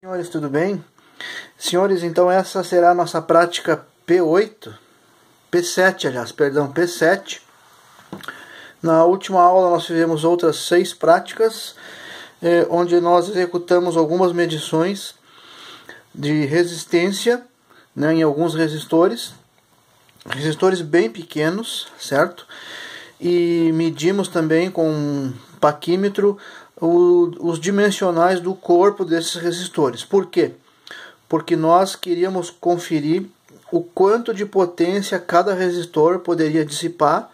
Senhores, tudo bem? Senhores, então essa será a nossa prática P8, P7, aliás, perdão, P7. Na última aula nós fizemos outras 6 práticas, onde nós executamos algumas medições de resistência, né, em alguns resistores bem pequenos, certo? E medimos também com um paquímetro os dimensionais do corpo desses resistores. Por quê? Porque nós queríamos conferir o quanto de potência cada resistor poderia dissipar,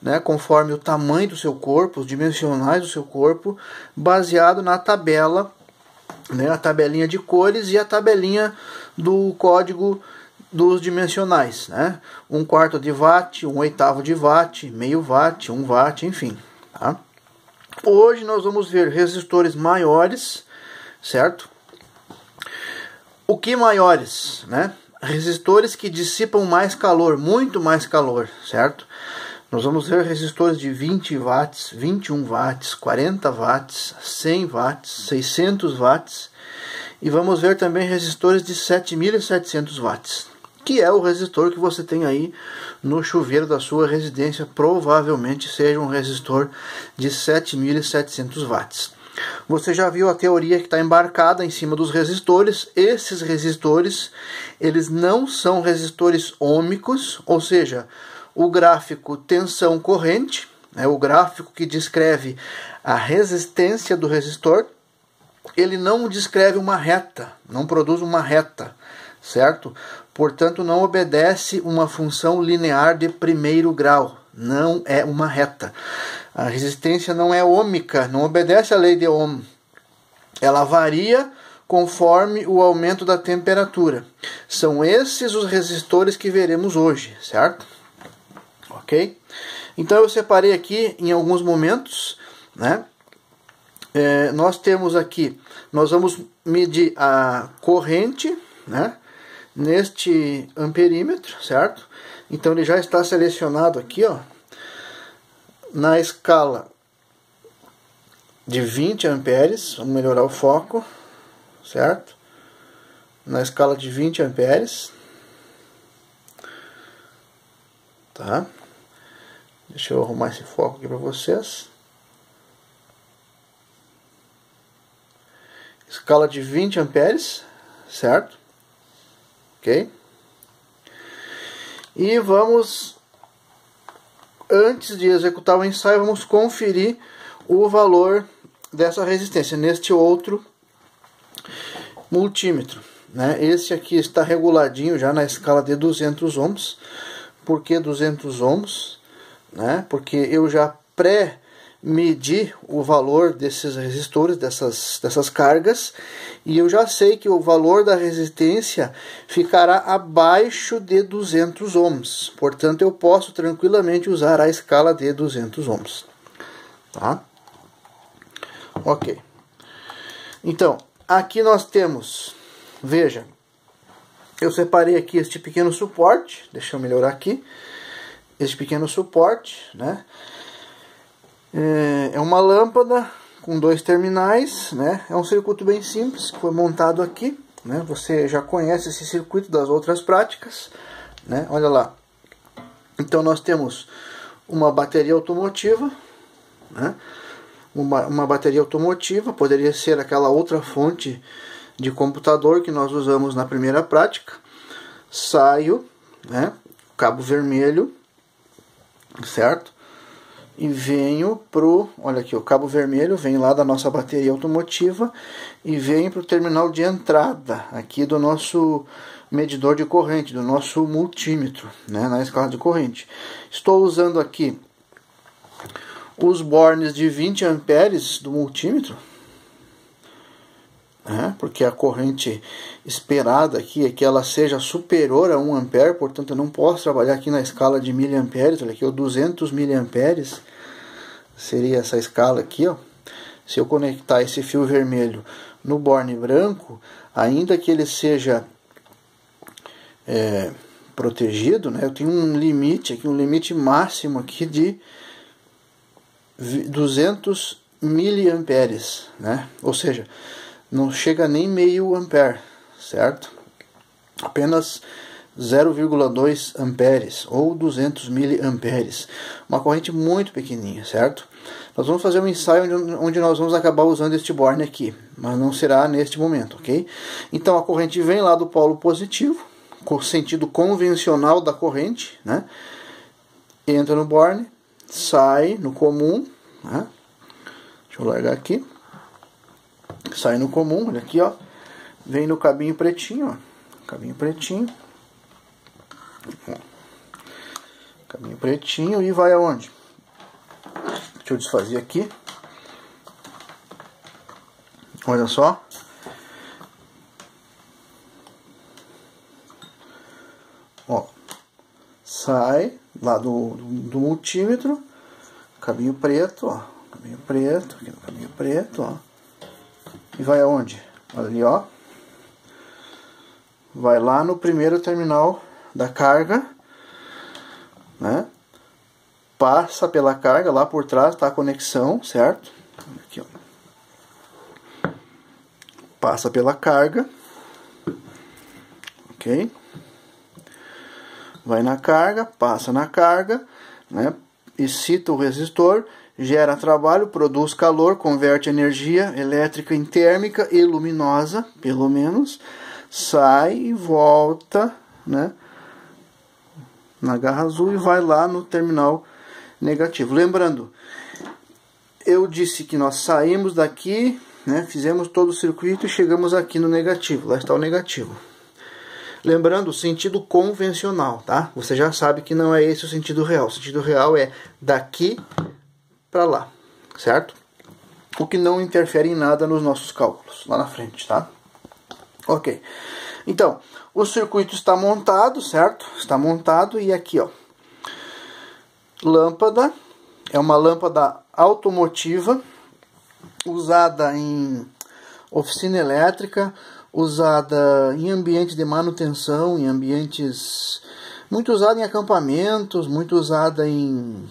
né, conforme o tamanho do seu corpo, os dimensionais do seu corpo, baseado na tabela, né, a tabelinha de cores e a tabelinha do código dos dimensionais, né? 1/4 de watt, 1/8 de watt, meio watt, 1 watt, enfim, tá? Hoje nós vamos ver resistores maiores, certo? O que maiores, né? Resistores que dissipam mais calor, muito mais calor, certo? Nós vamos ver resistores de 20 watts, 21 watts, 40 watts, 100 watts, 600 watts. E vamos ver também resistores de 7.700 watts, que é o resistor que você tem aí no chuveiro da sua residência. Provavelmente seja um resistor de 7.700 watts. Você já viu a teoria que está embarcada em cima dos resistores. Esses resistores, eles não são resistores ômicos, ou seja, o gráfico tensão-corrente, o gráfico que descreve a resistência do resistor, ele não descreve uma reta, não produz uma reta, certo? Portanto, não obedece uma função linear de primeiro grau, não é uma reta. A resistência não é ômica, não obedece à lei de Ohm. Ela varia conforme o aumento da temperatura. São esses os resistores que veremos hoje, certo? Ok? Então eu separei aqui em alguns momentos, né? Nós temos aqui, nós vamos medir a corrente, né, neste amperímetro, certo? Então ele já está selecionado aqui, ó, na escala de 20 amperes, vamos melhorar o foco, certo? Na escala de 20 amperes, tá? Deixa eu arrumar esse foco aqui para vocês. Escala de 20 amperes, certo? Ok? E vamos, antes de executar o ensaio, vamos conferir o valor dessa resistência neste outro multímetro, né? Esse aqui está reguladinho já na escala de 200 ohms. Por que 200 ohms? Né? Porque eu já pré-medi o valor desses resistores, dessas cargas, e eu já sei que o valor da resistência ficará abaixo de 200 ohms. Portanto, eu posso tranquilamente usar a escala de 200 ohms. Tá? Ok. Então, aqui nós temos, veja, eu separei aqui este pequeno suporte, deixa eu melhorar aqui, este pequeno suporte, né? É uma lâmpada com 2 terminais, né? É um circuito bem simples que foi montado aqui, né? Você já conhece esse circuito das outras práticas, né? Olha lá. Então nós temos uma bateria automotiva, né? Uma bateria automotiva, poderia ser aquela outra fonte de computador que nós usamos na primeira prática. Saio, né? Cabo vermelho, certo? E venho pro, olha aqui, o cabo vermelho vem lá da nossa bateria automotiva e vem para o terminal de entrada aqui do nosso medidor de corrente, do nosso multímetro, né, na escala de corrente. Estou usando aqui os bornes de 20 amperes do multímetro, né, porque a corrente esperada aqui é que ela seja superior a 1 ampere, portanto eu não posso trabalhar aqui na escala de miliamperes. Olha aqui, o 200 miliamperes seria essa escala aqui, ó. Se eu conectar esse fio vermelho no borne branco, ainda que ele seja protegido, né, eu tenho um limite aqui, um limite máximo aqui de 200 miliamperes, né? Ou seja, não chega nem meio ampere, certo? Apenas 0,2 amperes ou 200 miliamperes, uma corrente muito pequenininha, certo? Nós vamos fazer um ensaio onde nós vamos acabar usando este borne aqui, mas não será neste momento, ok? Então a corrente vem lá do polo positivo, com o sentido convencional da corrente, né? Entra no borne, sai no comum, né? Deixa eu largar aqui, sai no comum, olha aqui, ó, vem no cabinho pretinho, ó, cabinho pretinho, cabinho pretinho e vai aonde? Deixa eu desfazer aqui. Olha só. Ó, sai lá do multímetro, cabinho preto, ó, cabinho preto, aqui no cabinho preto, ó. E vai aonde? Olha ali, ó. Vai lá no primeiro terminal da carga, né? Passa pela carga, lá por trás está a conexão, certo? Aqui, ó. Passa pela carga, ok? Vai na carga, passa na carga, né? Excita o resistor, gera trabalho, produz calor, converte energia elétrica em térmica e luminosa, pelo menos, sai e volta, né? Na garra azul e vai lá no terminal negativo. Lembrando, eu disse que nós saímos daqui, né, fizemos todo o circuito e chegamos aqui no negativo. Lá está o negativo. Lembrando, o sentido convencional, tá? Você já sabe que não é esse o sentido real. O sentido real é daqui para lá, certo? O que não interfere em nada nos nossos cálculos lá na frente, tá? Ok. Então, o circuito está montado, certo? Está montado e aqui, ó, lâmpada, é uma lâmpada automotiva, usada em oficina elétrica, usada em ambiente de manutenção, em ambientes, muito usada em acampamentos, muito usada em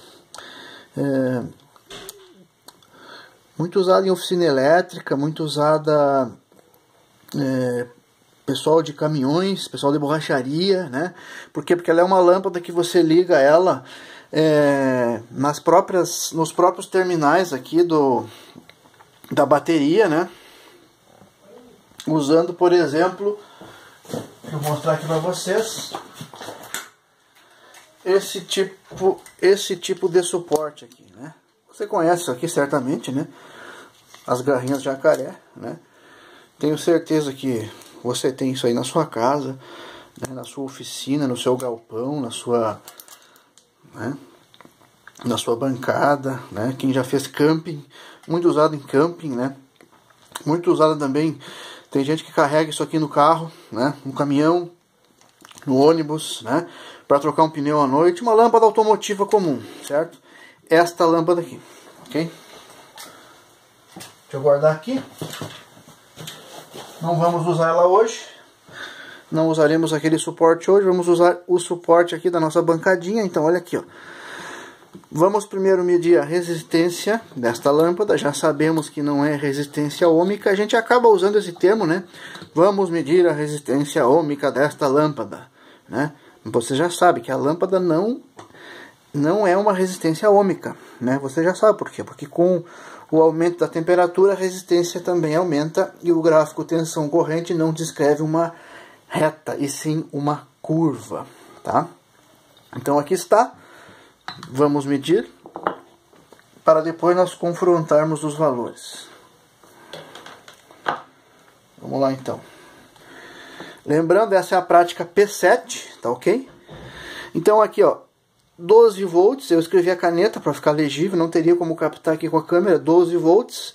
oficina elétrica, muito usada pessoal de caminhões, pessoal de borracharia, né? Por quê? Porque ela é uma lâmpada que você liga ela nos próprios terminais aqui da bateria, né? Usando, por exemplo, vou mostrar aqui para vocês esse tipo de suporte aqui, né? Você conhece isso aqui certamente, né? As garrinhas jacaré, né? Tenho certeza que você tem isso aí na sua casa, né? Na sua oficina, no seu galpão, na sua bancada, né? Quem já fez camping, muito usado em camping, né? Muito usado também, tem gente que carrega isso aqui no carro, né? No caminhão, no ônibus, né? Para trocar um pneu à noite, uma lâmpada automotiva comum, certo? Esta lâmpada aqui, ok? Deixa eu guardar aqui. Não vamos usar ela hoje. Não usaremos aquele suporte hoje. Vamos usar o suporte aqui da nossa bancadinha. Então, olha aqui, ó. Vamos primeiro medir a resistência desta lâmpada. Já sabemos que não é resistência ômica. A gente acaba usando esse termo, né? Vamos medir a resistência ômica desta lâmpada, né? Você já sabe que a lâmpada não é uma resistência ômica, né? Você já sabe por quê? Porque com o aumento da temperatura, a resistência também aumenta e o gráfico tensão-corrente não descreve uma reta, e sim uma curva, tá? Então aqui está. Vamos medir para depois nós confrontarmos os valores. Vamos lá então. Lembrando, essa é a prática P7, tá ok? Então aqui, ó, 12 volts, eu escrevi a caneta para ficar legível, não teria como captar aqui com a câmera, 12 volts,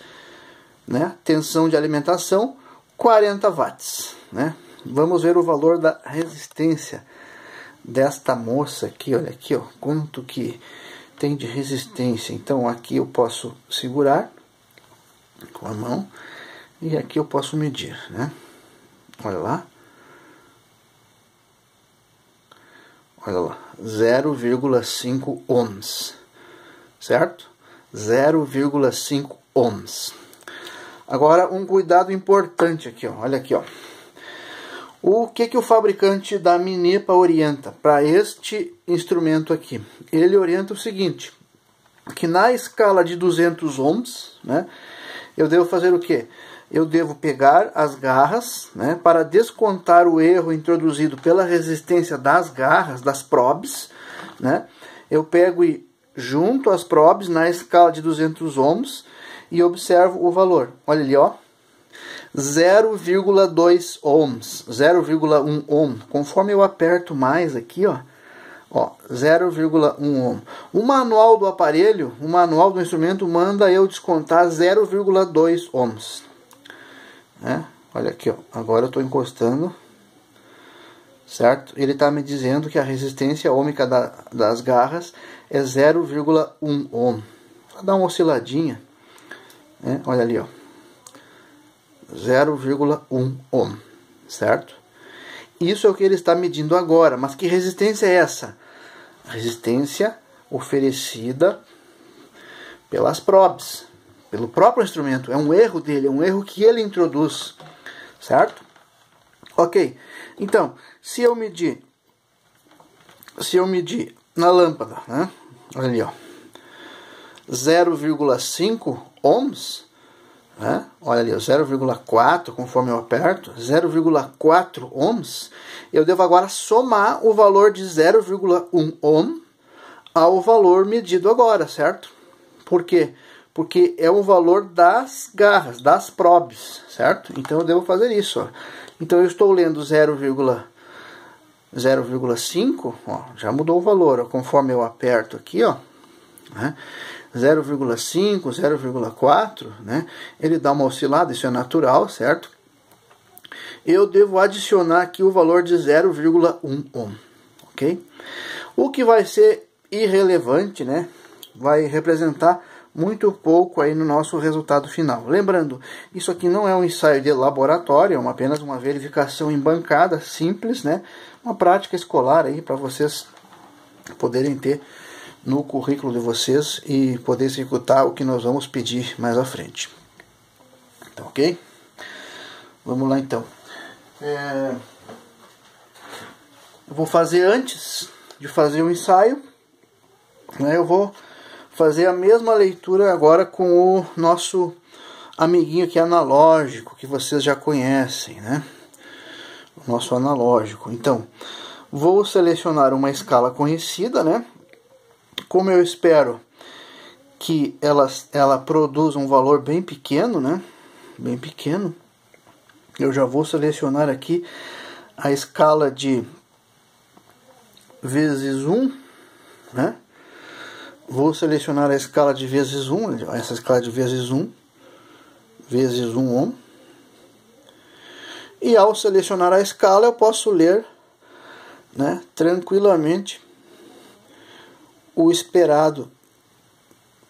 né? Tensão de alimentação, 40 watts, né? Vamos ver o valor da resistência desta moça aqui, olha aqui, ó, quanto que tem de resistência. Então aqui eu posso segurar com a mão e aqui eu posso medir, né? Olha lá. Olha lá, 0,5 ohms, certo? 0,5 ohms. Agora um cuidado importante aqui, ó. Olha aqui, ó. O que o fabricante da Minepa orienta para este instrumento aqui? Ele orienta o seguinte, que na escala de 200 ohms, né, eu devo fazer o quê? Eu devo pegar as garras, né, para descontar o erro introduzido pela resistência das garras, das probes, né, eu pego e junto as probes na escala de 200 ohms e observo o valor. Olha ali, ó. 0,2 ohms, 0,1 ohm. Conforme eu aperto mais aqui, ó, 0,1 ohm. O manual do aparelho, o manual do instrumento manda eu descontar 0,2 ohms. Né? Olha aqui, ó. Agora eu estou encostando, certo? Ele está me dizendo que a resistência ohmica das garras é 0,1 ohm. Vou dar uma osciladinha, né? Olha ali, ó. 0,1 ohm, certo? Isso é o que ele está medindo agora, mas que resistência é essa? A resistência oferecida pelas probes, pelo próprio instrumento. É um erro dele, é um erro que ele introduz, certo? Ok, então, se eu medir na lâmpada, né? Olha ali, ó, 0,5 ohms, né? Olha ali, 0,4, conforme eu aperto, 0,4 ohms, eu devo agora somar o valor de 0,1 ohm ao valor medido agora, certo? Por quê? Porque é o valor das garras, das probes, certo? Então eu devo fazer isso, ó. Então eu estou lendo 0,5, ó, já mudou o valor, ó, conforme eu aperto aqui, ó, né? 0,5, 0,4, né? Ele dá uma oscilada, isso é natural, certo? Eu devo adicionar aqui o valor de 0,1 ohm, ok? O que vai ser irrelevante, né? Vai representar muito pouco aí no nosso resultado final. Lembrando, isso aqui não é um ensaio de laboratório, é apenas uma verificação em bancada simples, né? Uma prática escolar aí para vocês poderem ter no currículo de vocês e poder executar o que nós vamos pedir mais à frente. Tá ok? Vamos lá então. Eu vou fazer, antes de fazer o ensaio, né, eu vou fazer a mesma leitura agora com o nosso amiguinho aqui analógico, que vocês já conhecem, né? O nosso analógico. Então, vou selecionar uma escala conhecida, né? Como eu espero que ela produza um valor bem pequeno, né? Bem pequeno. Eu já vou selecionar aqui a escala de vezes 1, né? Vou selecionar a escala de vezes 1, essa escala de vezes 1 ohm. E ao selecionar a escala eu posso ler, né, tranquilamente o esperado,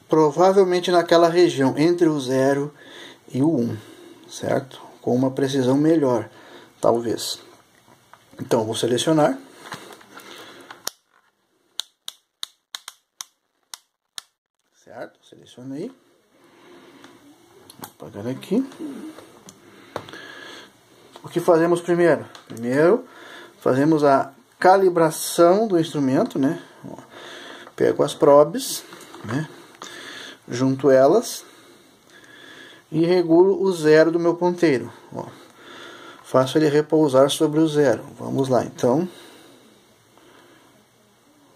provavelmente naquela região entre o 0 e o 1, certo? Com uma precisão melhor, talvez. Então, vou selecionar. Certo? Selecionei. Vou apagar aqui. O que fazemos primeiro? Primeiro, fazemos a calibração do instrumento, né? Pego as probes, né? Junto elas e regulo o zero do meu ponteiro. Ó, faço ele repousar sobre o zero. Vamos lá, então.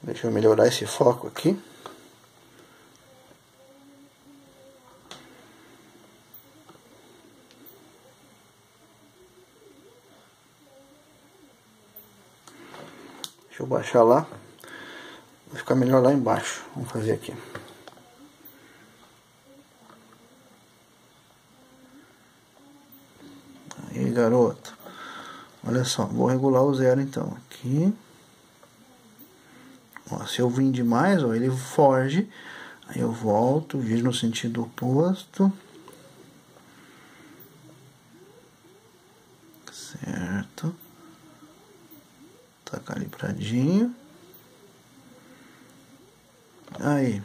Deixa eu melhorar esse foco aqui. Deixa eu baixar lá. Vai ficar melhor lá embaixo. Vamos fazer aqui. Aí, garoto. Olha só, vou regular o zero então. Aqui. Ó, se eu vim demais, ó, ele foge. Aí eu volto, viro no sentido oposto. Certo. Tá calibradinho. Aí.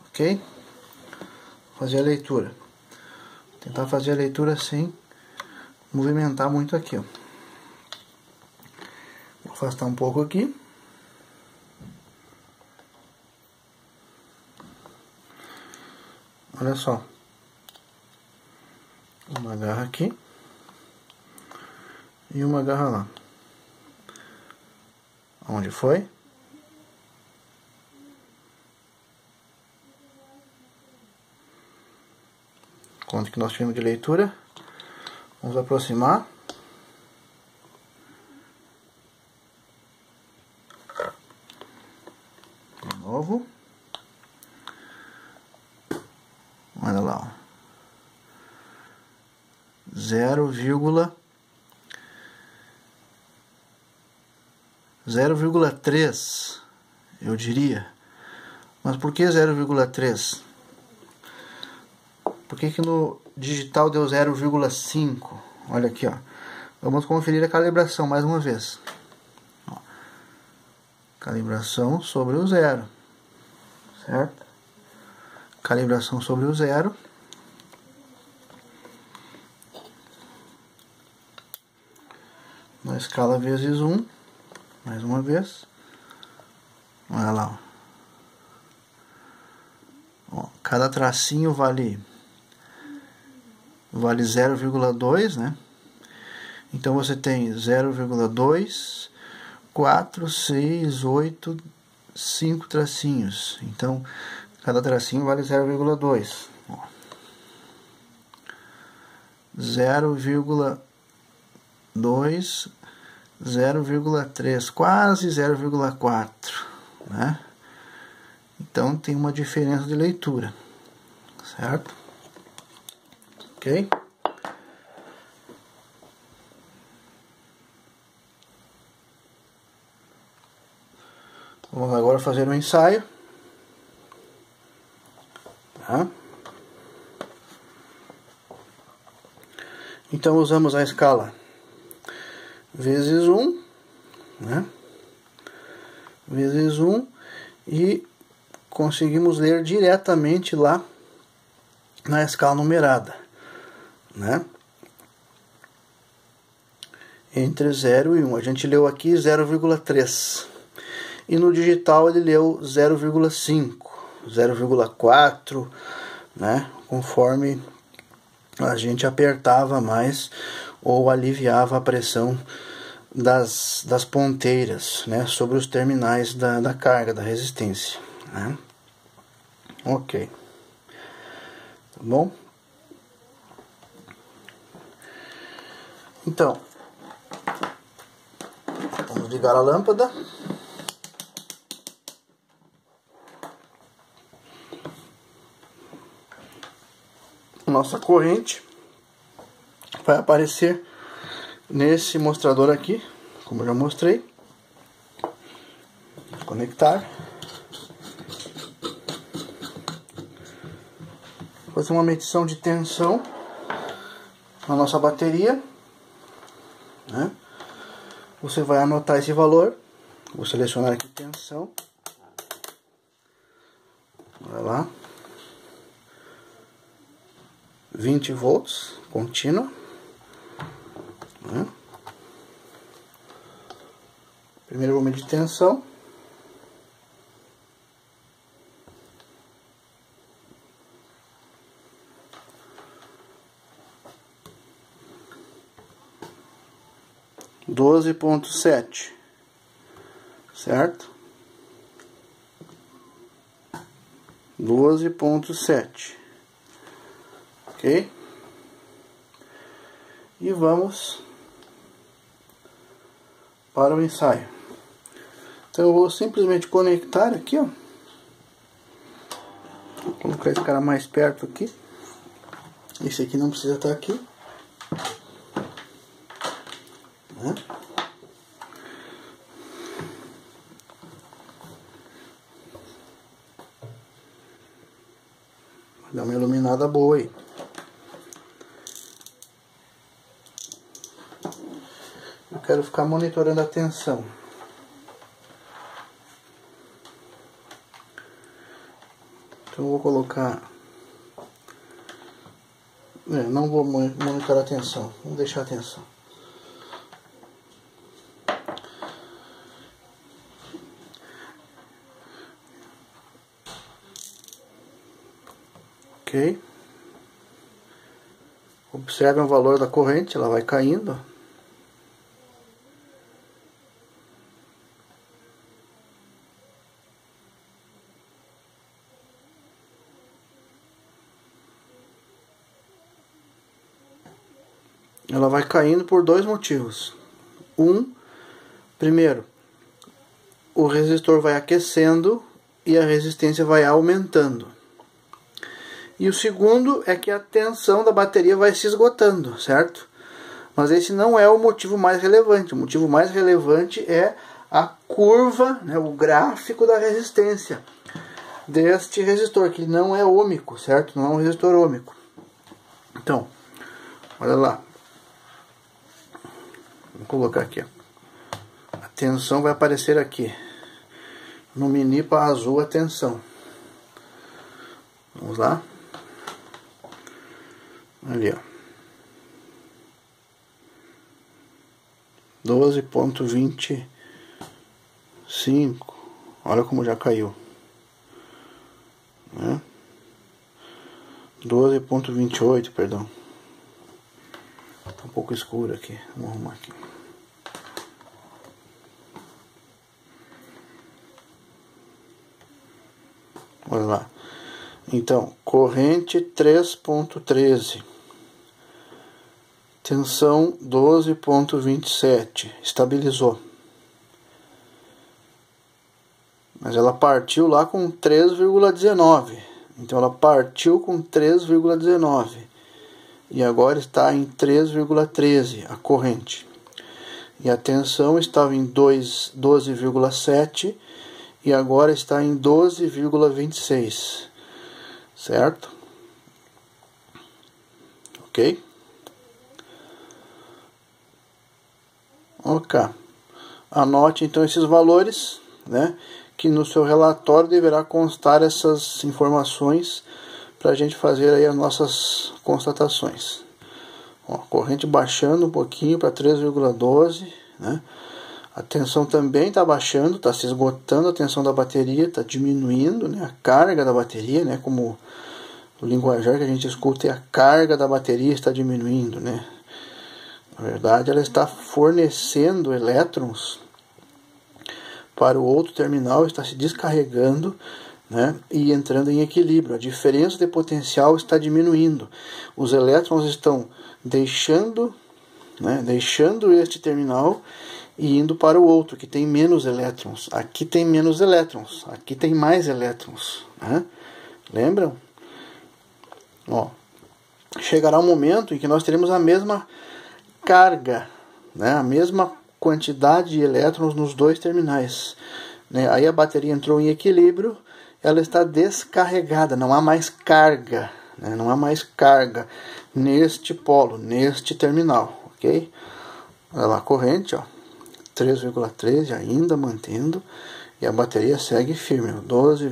Ok? Vou fazer a leitura. Tentar fazer a leitura sem movimentar muito aqui, ó. Vou afastar um pouco aqui. Olha só. Uma garra aqui. E uma garra lá. Onde foi? Quanto que nós tivemos de leitura? Vamos aproximar. De novo. Olha lá, ó. 0,3, eu diria. Mas por que 0,3? Por que no digital deu 0,5? Olha aqui, ó. Vamos conferir a calibração mais uma vez. Ó. Calibração sobre o zero. Certo? Calibração sobre o zero. Na escala vezes 1. Mais uma vez. Olha lá. Ó, cada tracinho vale 0,2, né? Então você tem 0,2, 4, 6, 8, 5 tracinhos. Então cada tracinho vale 0,2. 0,2, 0,3, quase 0,4, né? Então tem uma diferença de leitura, certo? Ok? Vamos agora fazer um ensaio. Tá? Então usamos a escala vezes 1, né? Vezes 1 e conseguimos ler diretamente lá na escala numerada, né? Entre 0 e 1. A gente leu aqui 0,3. E no digital ele leu 0,5, 0,4, né? Conforme a gente apertava mais ou aliviava a pressão das ponteiras, né? Sobre os terminais da carga, da resistência, né? Ok. Tá bom? Então, vamos ligar a lâmpada. Nossa corrente vai aparecer nesse mostrador aqui, como eu já mostrei. Vou conectar. Vou fazer uma medição de tensão na nossa bateria, né? Você vai anotar esse valor. Vou selecionar aqui tensão. Olha lá. 20 volts, contínua. Né? Primeiro eu vou medir tensão. Doze ponto sete, certo? 12,7. Ok? E vamos para o ensaio. Então eu vou simplesmente conectar aqui, ó. Vou colocar esse cara mais perto aqui. Esse aqui não precisa estar aqui. Né? Vai dar uma iluminada boa aí. Eu quero ficar monitorando a tensão. Então eu vou colocar Não vou monitorar a tensão, vamos deixar a tensão. Ok. Observem o valor da corrente, ela vai caindo. Ela vai caindo por dois motivos. Primeiro, o resistor vai aquecendo e a resistência vai aumentando. E o segundo é que a tensão da bateria vai se esgotando, certo? Mas esse não é o motivo mais relevante. O motivo mais relevante é a curva, né, o gráfico da resistência deste resistor, que não é ômico, certo? Não é um resistor ômico. Então, olha lá. Vou colocar aqui. A tensão vai aparecer aqui. No minipa azul a tensão. Vamos lá. Ali, ó. 12,25. Olha como já caiu. Né? 12,28, perdão. Tá um pouco escuro aqui. Vamos arrumar aqui. Olha lá. Então, corrente 3,13. Tensão 12,27. Estabilizou. Mas ela partiu lá com 3,19. Então ela partiu com 3,19. E agora está em 3,13 a corrente. E a tensão estava em 12,7 e agora está em 12,26. Certo? Ok? Ok. Anote então esses valores, né? Que no seu relatório deverá constar essas informações para a gente fazer aí as nossas constatações. Ó, corrente baixando um pouquinho para 3,12, né? A tensão também está baixando, está se esgotando a tensão da bateria, está diminuindo, né? A carga da bateria, né? Como o linguajar que a gente escuta é a carga da bateria está diminuindo, né? Na verdade, ela está fornecendo elétrons para o outro terminal, está se descarregando, né, e entrando em equilíbrio. A diferença de potencial está diminuindo. Os elétrons estão deixando este terminal e indo para o outro, que tem menos elétrons. Aqui tem menos elétrons, aqui tem mais elétrons. Né? Lembram? Ó, chegará um momento em que nós teremos a mesma carga, né, a mesma quantidade de elétrons nos dois terminais, né? Aí a bateria entrou em equilíbrio, ela está descarregada, não há mais carga, né? Não há mais carga neste polo, neste terminal, ok? Olha lá a corrente, ó, 3,13 ainda mantendo, e a bateria segue firme, 12,20.